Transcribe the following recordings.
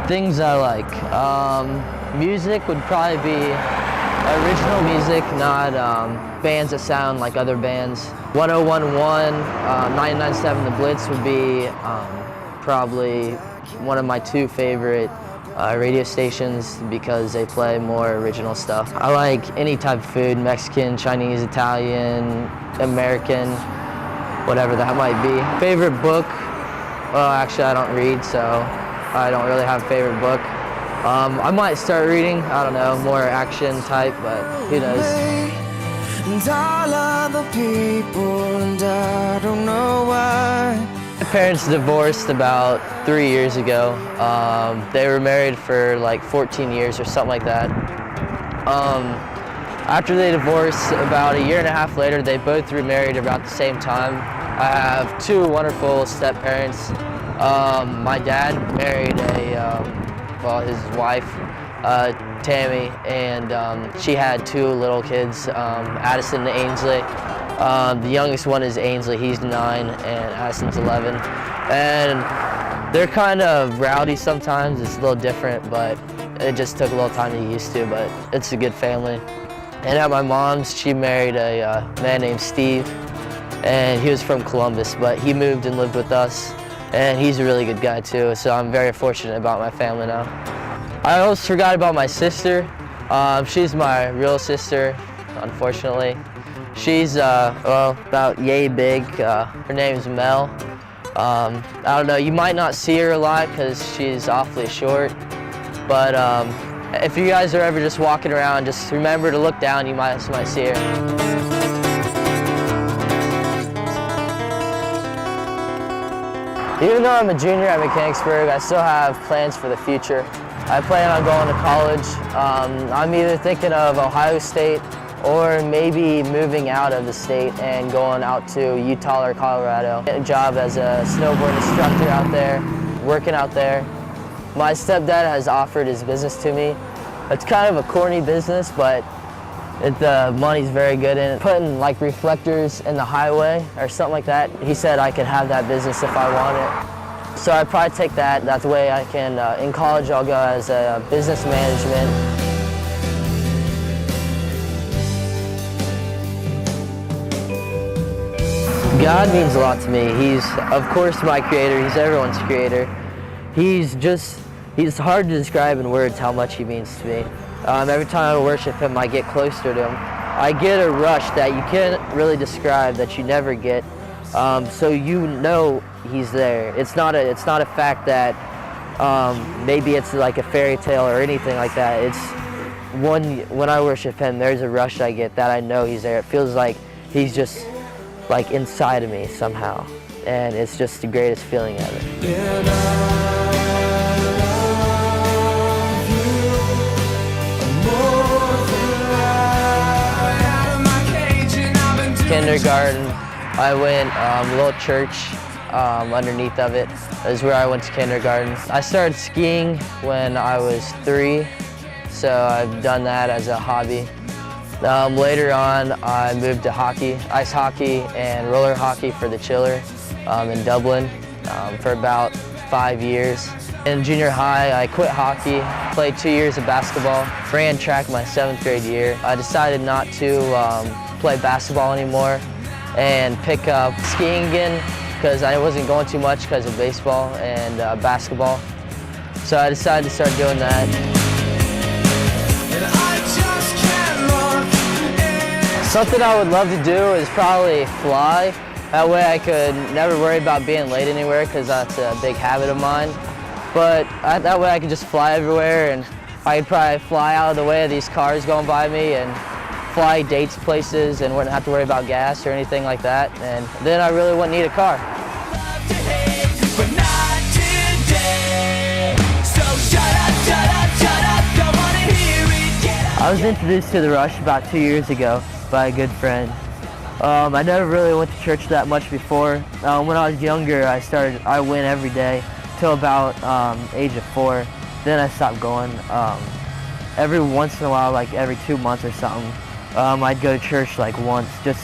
Things I like. Music would probably be original music, not bands that sound like other bands. 101.1, 99.7 The Blitz would be probably one of my two favorite radio stations because they play more original stuff. I like any type of food, Mexican, Chinese, Italian, American, whatever that might be. Favorite book? Well, actually I don't read, so I don't really have a favorite book. I might start reading, I don't know, more action type, but who knows. And all other people, and I don't know why. My parents divorced about 3 years ago. They were married for like 14 years or something like that. After they divorced, about a year and a half later, they both remarried about the same time. I have two wonderful step-parents. My dad married his wife, Tammy, and she had two little kids, Addison and Ainsley. The youngest one is Ainsley, he's 9, and Addison's 11. And they're kind of rowdy sometimes, it's a little different, but it just took a little time to get used to, but it's a good family. And at my mom's, she married a man named Steve, and he was from Columbus, but he moved and lived with us, and he's a really good guy too, so I'm very fortunate about my family now. I almost forgot about my sister. She's my real sister, unfortunately. She's about yay big. Her name's Mel. I don't know, you might not see her a lot because she's awfully short, but if you guys are ever just walking around, just remember to look down, you might see her. Even though I'm a junior at Mechanicsburg, I still have plans for the future. I plan on going to college. I'm either thinking of Ohio State or maybe moving out of the state and going out to Utah or Colorado. Get a job as a snowboard instructor out there, working out there. My stepdad has offered his business to me. It's kind of a corny business, but the money's very good in it. Putting like reflectors in the highway or something like that. He said I could have that business if I want it. So I'd probably take that. That's the way I can, in college I'll go as a business management. God means a lot to me. He's, of course, my creator. He's everyone's creator. He's hard to describe in words how much he means to me. Every time I worship him, I get closer to him. I get a rush that you can't really describe, that you never get. So you know he's there. It's not a fact that maybe it's like a fairy tale or anything like that. It's when I worship him, there's a rush I get that I know he's there. It feels like he's just like inside of me somehow, and it's just the greatest feeling ever. Kindergarten, I went a little church underneath of it. That is where I went to kindergarten. I started skiing when I was 3, so I've done that as a hobby. Later on, I moved to hockey, ice hockey and roller hockey for the Chiller in Dublin for about 5 years. In junior high, I quit hockey, played 2 years of basketball, ran track my 7th grade year. I decided not to play basketball anymore and pick up skiing again because I wasn't going too much because of baseball and basketball. So I decided to start doing that. Something I would love to do is probably fly. That way I could never worry about being late anywhere because that's a big habit of mine. But that way I could just fly everywhere, and I could probably fly out of the way of these cars going by me and fly dates places and wouldn't have to worry about gas or anything like that. And then I really wouldn't need a car. I was introduced to the Rush about 2 years ago by a good friend. I never really went to church that much before. When I was younger, I went every day till about age of 4. Then I stopped going. Every once in a while, like every 2 months or something, I'd go to church like once, just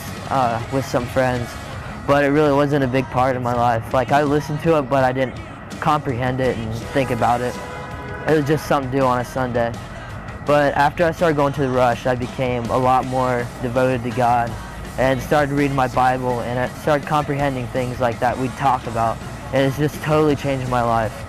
with some friends. But it really wasn't a big part of my life. Like I listened to it, but I didn't comprehend it and think about it. It was just something to do on a Sunday. But after I started going to the Rush, I became a lot more devoted to God and started reading my Bible, and I started comprehending things like that we talked about, and it's just totally changed my life.